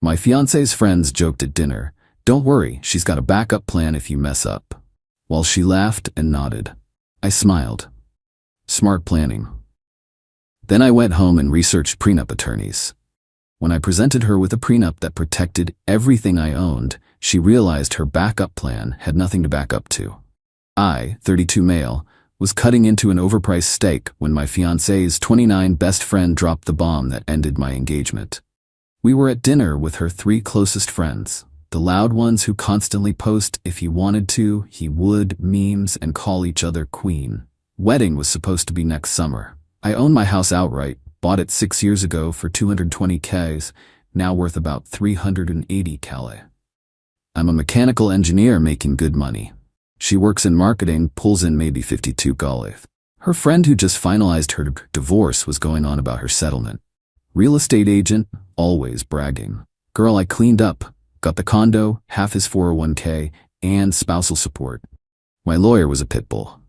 My fiancé's friends joked at dinner, "Don't worry, she's got a backup plan if you mess up." While she laughed and nodded. I smiled. Smart planning. Then I went home and researched prenup attorneys. When I presented her with a prenup that protected everything I owned, she realized her backup plan had nothing to back up to. I, 32 male, was cutting into an overpriced steak when my fiancé's 29 best friend dropped the bomb that ended my engagement. We were at dinner with her 3 closest friends, the loud ones who constantly post if he wanted to, he would, memes, and call each other queen. Wedding was supposed to be next summer. I own my house outright, bought it 6 years ago for 220K, now worth about 380 Qley. I'm a mechanical engineer making good money. She works in marketing, pulls in maybe 52 Qley. Her friend who just finalized her divorce was going on about her settlement. Real estate agent, always bragging. Girl, I cleaned up, got the condo, half his 401K, and spousal support. My lawyer was a pit bull.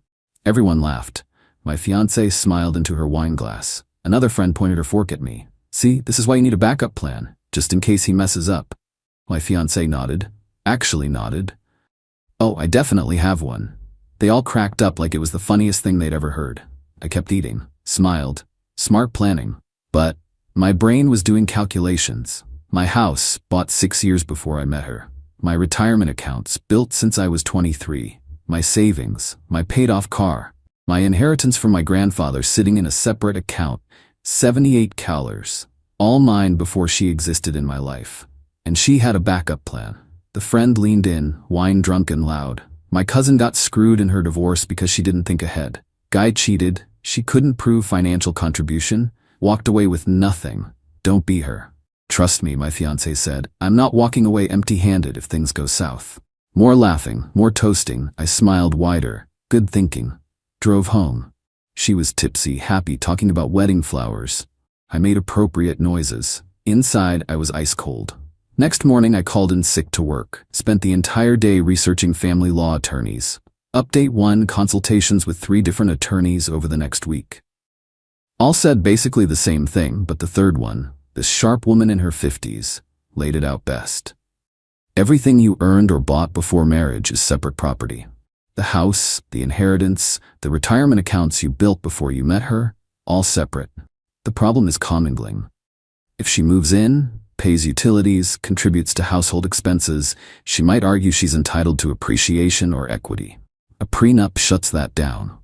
Everyone laughed. My fiancée smiled into her wine glass. Another friend pointed her fork at me. "See, this is why you need a backup plan, just in case he messes up." My fiancé nodded. Actually nodded. "Oh, I definitely have one." They all cracked up like it was the funniest thing they'd ever heard. I kept eating, smiled. Smart planning. But my brain was doing calculations. My house, bought 6 years before I met her. My retirement accounts, built since I was 23. My savings, my paid-off car. My inheritance from my grandfather sitting in a separate account, 78 Qley, all mine before she existed in my life. And she had a backup plan. The friend leaned in, wine drunk and loud. My cousin got screwed in her divorce because she didn't think ahead. Guy cheated, she couldn't prove financial contribution, walked away with nothing. Don't be her. Trust me, my fiancé said, I'm not walking away empty-handed if things go south. More laughing, more toasting, I smiled wider. Good thinking. Drove home. She was tipsy, happy, talking about wedding flowers. I made appropriate noises. Inside, I was ice cold. Next morning, I called in sick to work. Spent the entire day researching family law attorneys. Update 1, consultations with 3 different attorneys over the next week. All said basically the same thing, but the third one, this sharp woman in her 50s, laid it out best. Everything you earned or bought before marriage is separate property. The house, the inheritance, the retirement accounts you built before you met her, all separate. The problem is commingling. If she moves in, pays utilities, contributes to household expenses, she might argue she's entitled to appreciation or equity. A prenup shuts that down.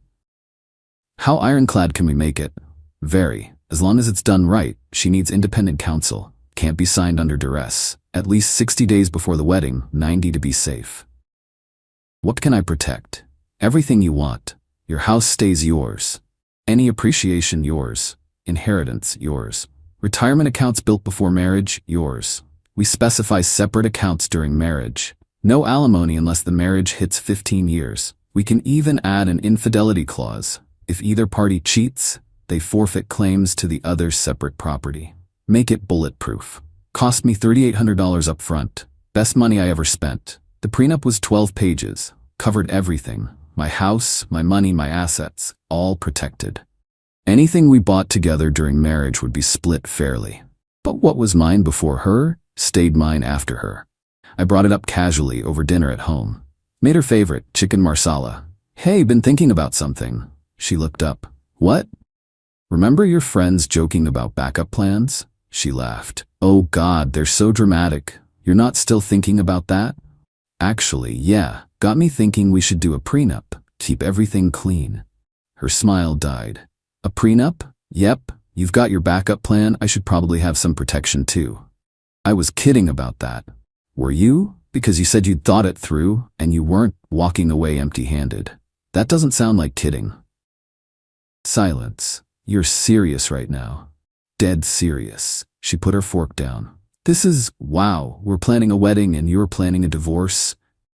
How ironclad can we make it? Very. As long as it's done right, she needs independent counsel. Can't be signed under duress. At least 60 days before the wedding, 90 to be safe. What can I protect? Everything you want. Your house stays yours. Any appreciation, yours. Inheritance, yours. Retirement accounts built before marriage, yours. We specify separate accounts during marriage. No alimony unless the marriage hits 15 years. We can even add an infidelity clause. If either party cheats, they forfeit claims to the other's separate property. Make it bulletproof. Cost me $3,800 up front. Best money I ever spent. The prenup was 12 pages. Covered everything. My house, my money, my assets. All protected. Anything we bought together during marriage would be split fairly. But what was mine before her, stayed mine after her. I brought it up casually over dinner at home. Made her favorite, chicken marsala. Hey, been thinking about something. She looked up. What? Remember your friends joking about backup plans? She laughed. Oh God, they're so dramatic. You're not still thinking about that? Actually, yeah. Got me thinking we should do a prenup. Keep everything clean. Her smile died. A prenup? Yep. You've got your backup plan. I should probably have some protection too. I was kidding about that. Were you? Because you said you'd thought it through, and you weren't walking away empty-handed. That doesn't sound like kidding. Silence. You're serious right now. Dead serious. She put her fork down. This is, wow, we're planning a wedding and you're planning a divorce.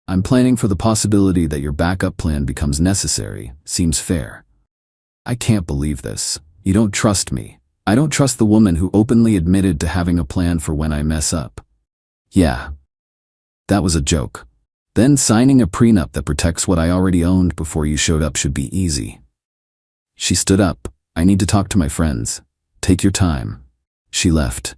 I'm planning for the possibility that your backup plan becomes necessary. Seems fair. I can't believe this. You don't trust me. I don't trust the woman who openly admitted to having a plan for when I mess up. Yeah. That was a joke. Then signing a prenup that protects what I already owned before you showed up should be easy. She stood up. I need to talk to my friends. Take your time. She left.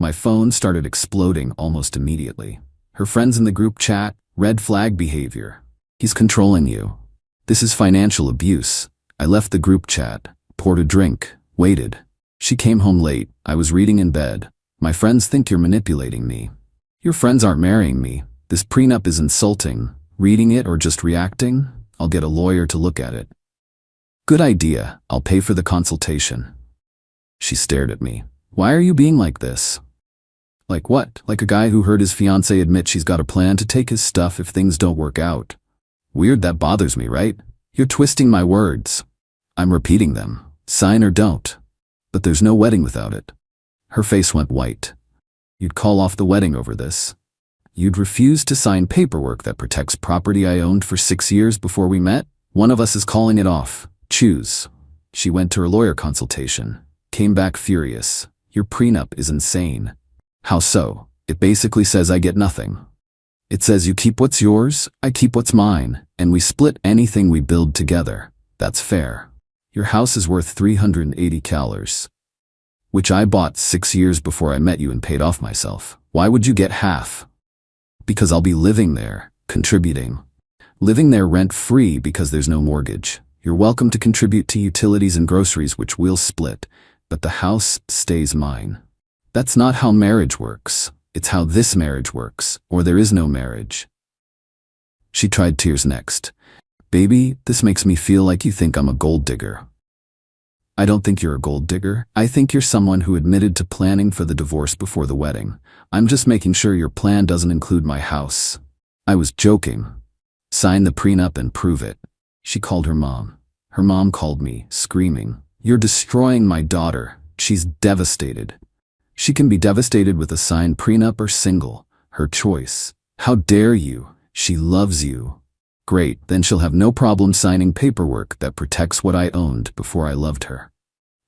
My phone started exploding almost immediately. Her friends in the group chat, red flag behavior. He's controlling you. This is financial abuse. I left the group chat, poured a drink, waited. She came home late. I was reading in bed. My friends think you're manipulating me. Your friends aren't marrying me. This prenup is insulting. Reading it or just reacting? I'll get a lawyer to look at it. Good idea. I'll pay for the consultation. She stared at me. Why are you being like this? Like what? Like a guy who heard his fiancée admit she's got a plan to take his stuff if things don't work out. Weird, that bothers me, right? You're twisting my words. I'm repeating them. Sign or don't. But there's no wedding without it. Her face went white. You'd call off the wedding over this. You'd refuse to sign paperwork that protects property I owned for 6 years before we met? One of us is calling it off. Choose. She went to her lawyer consultation. Came back furious. Your prenup is insane. How so? It basically says I get nothing. It says you keep what's yours, I keep what's mine, and we split anything we build together. That's fair. Your house is worth $380, which I bought 6 years before I met you and paid off myself. Why would you get half? Because I'll be living there, contributing. Living there rent-free because there's no mortgage. You're welcome to contribute to utilities and groceries, which we'll split, but the house stays mine. That's not how marriage works. It's how this marriage works, or there is no marriage. She tried tears next. Baby, this makes me feel like you think I'm a gold digger. I don't think you're a gold digger. I think you're someone who admitted to planning for the divorce before the wedding. I'm just making sure your plan doesn't include my house. I was joking. Sign the prenup and prove it. She called her mom. Her mom called me, screaming, "You're destroying my daughter. She's devastated." She can be devastated with a signed prenup or single. Her choice. How dare you? She loves you. Great, then she'll have no problem signing paperwork that protects what I owned before I loved her.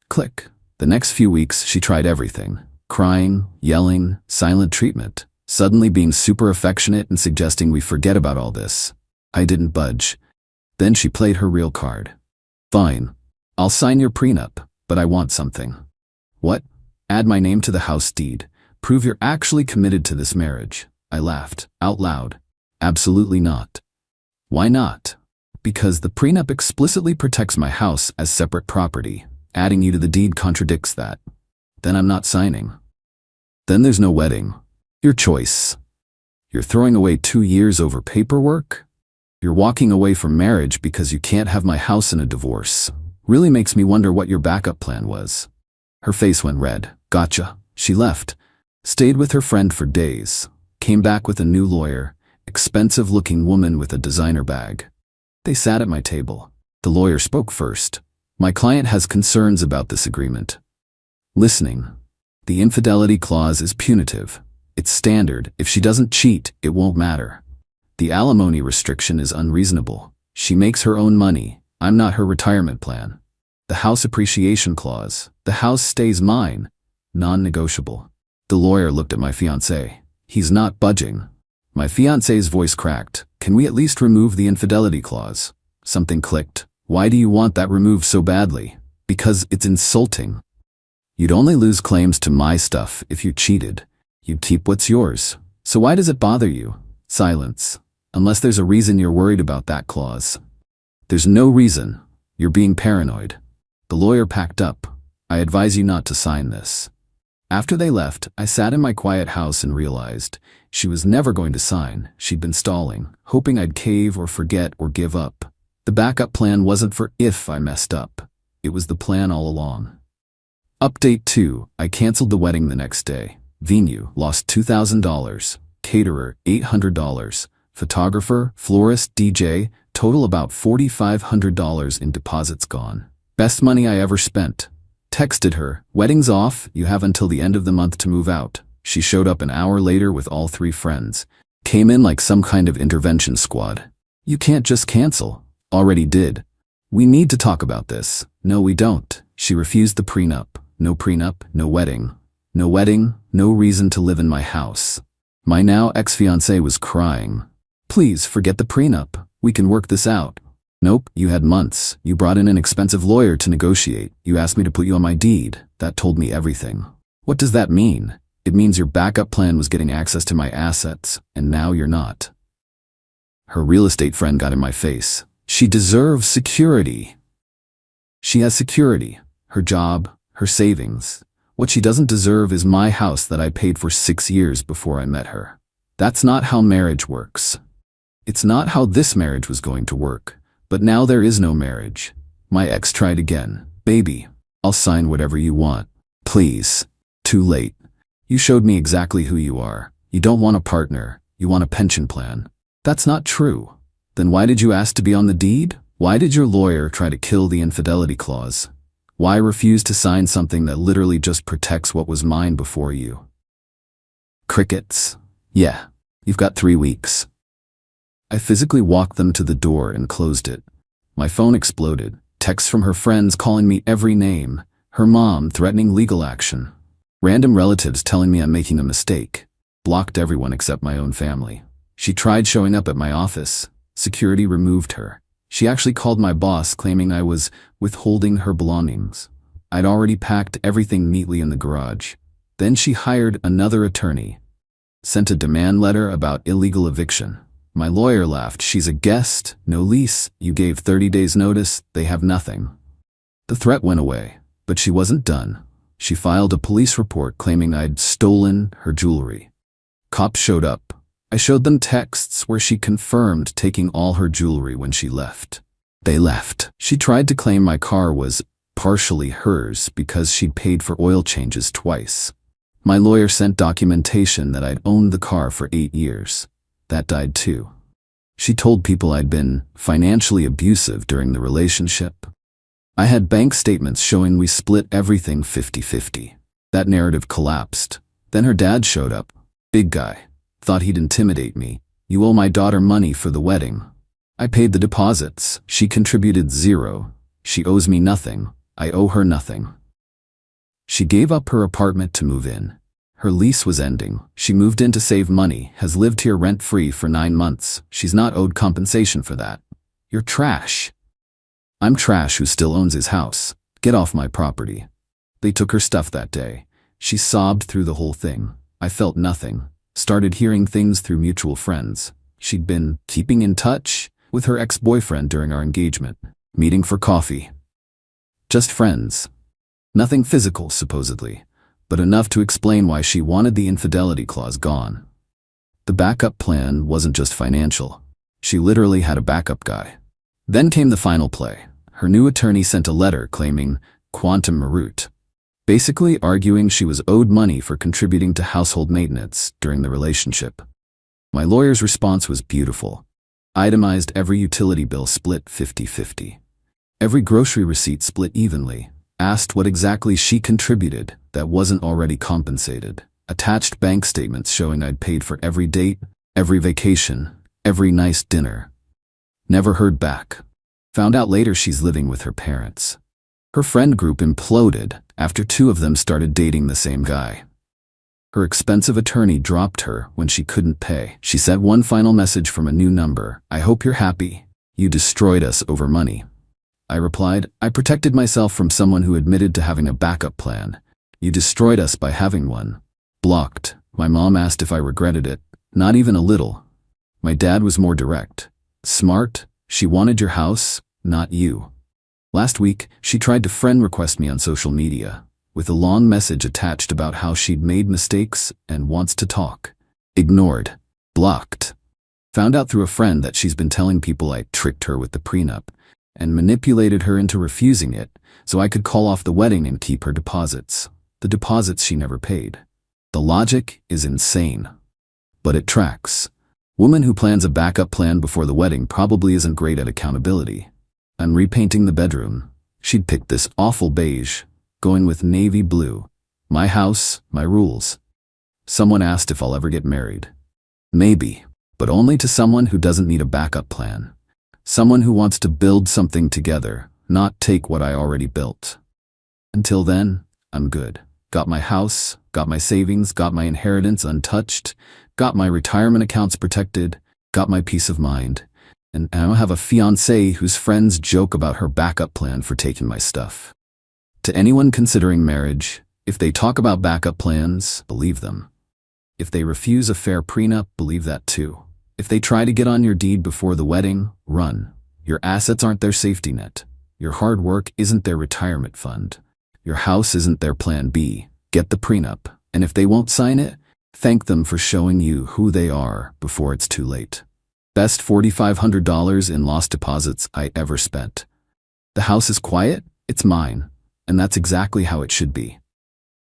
Click. The next few weeks, she tried everything. Crying, yelling, silent treatment, suddenly being super affectionate and suggesting we forget about all this. I didn't budge. Then she played her real card. Fine. I'll sign your prenup, but I want something. What? Add my name to the house deed. Prove you're actually committed to this marriage. I laughed, out loud. Absolutely not. Why not? Because the prenup explicitly protects my house as separate property. Adding you to the deed contradicts that. Then I'm not signing. Then there's no wedding. Your choice. You're throwing away 2 years over paperwork? You're walking away from marriage because you can't have my house in a divorce. Really makes me wonder what your backup plan was. Her face went red. Gotcha. She left. Stayed with her friend for days. Came back with a new lawyer. Expensive-looking woman with a designer bag. They sat at my table. The lawyer spoke first. My client has concerns about this agreement. Listening. The infidelity clause is punitive. It's standard. If she doesn't cheat, it won't matter. The alimony restriction is unreasonable. She makes her own money. I'm not her retirement plan. The house appreciation clause. The house stays mine. Non-negotiable. The lawyer looked at my fiancé. He's not budging. My fiancé's voice cracked. Can we at least remove the infidelity clause? Something clicked. Why do you want that removed so badly? Because it's insulting. You'd only lose claims to my stuff if you cheated. You'd keep what's yours. So why does it bother you? Silence. Unless there's a reason you're worried about that clause. There's no reason. You're being paranoid. The lawyer packed up. I advise you not to sign this. After they left, I sat in my quiet house and realized she was never going to sign. She'd been stalling, hoping I'd cave or forget or give up. The backup plan wasn't for if I messed up. It was the plan all along. Update 2. I canceled the wedding the next day. Venue, lost $2,000. Caterer, $800. Photographer, florist, DJ, total about $4,500 in deposits gone. Best money I ever spent. Texted her, wedding's off, you have until the end of the month to move out. She showed up an hour later with all 3 friends. Came in like some kind of intervention squad. You can't just cancel. Already did. We need to talk about this. No, we don't. She refused the prenup. No prenup, no wedding. No wedding, no reason to live in my house. My now ex-fiancé was crying. Please forget the prenup. We can work this out. Nope, you had months. You brought in an expensive lawyer to negotiate. You asked me to put you on my deed. That told me everything. What does that mean? It means your backup plan was getting access to my assets, and now you're not. Her real estate friend got in my face. She deserves security. She has security, her job, her savings. What she doesn't deserve is my house that I paid for 6 years before I met her. That's not how marriage works. It's not how this marriage was going to work, but now there is no marriage. My ex tried again. Baby, I'll sign whatever you want. Please. Too late. You showed me exactly who you are. You don't want a partner. You want a pension plan. That's not true. Then why did you ask to be on the deed? Why did your lawyer try to kill the infidelity clause? Why refuse to sign something that literally just protects what was mine before you? Crickets. Yeah, you've got 3 weeks. I physically walked them to the door and closed it. My phone exploded. Texts from her friends calling me every name. Her mom threatening legal action. Random relatives telling me I'm making a mistake. Blocked everyone except my own family. She tried showing up at my office. Security removed her. She actually called my boss claiming I was withholding her belongings. I'd already packed everything neatly in the garage. Then she hired another attorney. Sent a demand letter about illegal eviction. My lawyer laughed. She's a guest, no lease. You gave 30 days notice. They have nothing. The threat went away, but she wasn't done. She filed a police report claiming I'd stolen her jewelry. Cops showed up. I showed them texts where she confirmed taking all her jewelry when she left. They left. She tried to claim my car was partially hers because she'd paid for oil changes twice. My lawyer sent documentation that I'd owned the car for 8 years. That died too. She told people I'd been financially abusive during the relationship. I had bank statements showing we split everything 50-50. That narrative collapsed. Then her dad showed up. Big guy. Thought he'd intimidate me. You owe my daughter money for the wedding. I paid the deposits. She contributed 0. She owes me nothing. I owe her nothing. She gave up her apartment to move in. Her lease was ending. She moved in to save money, has lived here rent-free for 9 months. She's not owed compensation for that. You're trash. I'm trash who still owns his house. Get off my property. They took her stuff that day. She sobbed through the whole thing. I felt nothing. Started hearing things through mutual friends. She'd been keeping in touch with her ex-boyfriend during our engagement. Meeting for coffee. Just friends. Nothing physical, supposedly, but enough to explain why she wanted the infidelity clause gone. The backup plan wasn't just financial. She literally had a backup guy. Then came the final play. Her new attorney sent a letter claiming quantum meruit, basically arguing she was owed money for contributing to household maintenance during the relationship. My lawyer's response was beautiful. Itemized every utility bill split 50-50. Every grocery receipt split evenly. Asked what exactly she contributed that wasn't already compensated. Attached bank statements showing I'd paid for every date, every vacation, every nice dinner. Never heard back. Found out later she's living with her parents. Her friend group imploded after 2 of them started dating the same guy. Her expensive attorney dropped her when she couldn't pay. She sent one final message from a new number. I hope you're happy. You destroyed us over money. I replied, I protected myself from someone who admitted to having a backup plan. You destroyed us by having one. Blocked. My mom asked if I regretted it. Not even a little. My dad was more direct. Smart. She wanted your house, not you. Last week, she tried to friend request me on social media, with a long message attached about how she'd made mistakes and wants to talk. Ignored. Blocked. Found out through a friend that she's been telling people I tricked her with the prenup and manipulated her into refusing it so I could call off the wedding and keep her deposits. The deposits she never paid. The logic is insane. But it tracks. Woman who plans a backup plan before the wedding probably isn't great at accountability. I'm repainting the bedroom. She'd picked this awful beige, going with navy blue. My house, my rules. Someone asked if I'll ever get married. Maybe, but only to someone who doesn't need a backup plan. Someone who wants to build something together, not take what I already built. Until then, I'm good. Got my house, got my savings, got my inheritance untouched, got my retirement accounts protected, got my peace of mind, and I don't have a fiancée whose friends joke about her backup plan for taking my stuff. To anyone considering marriage, If they talk about backup plans, believe them. If they refuse a fair prenup, believe that too. If they try to get on your deed before the wedding, run. Your assets aren't their safety net. Your hard work isn't their retirement fund. Your house isn't their plan B. Get the prenup, and if they won't sign it, thank them for showing you who they are before it's too late. Best $4,500 in lost deposits I ever spent. The house is quiet, it's mine, and that's exactly how it should be.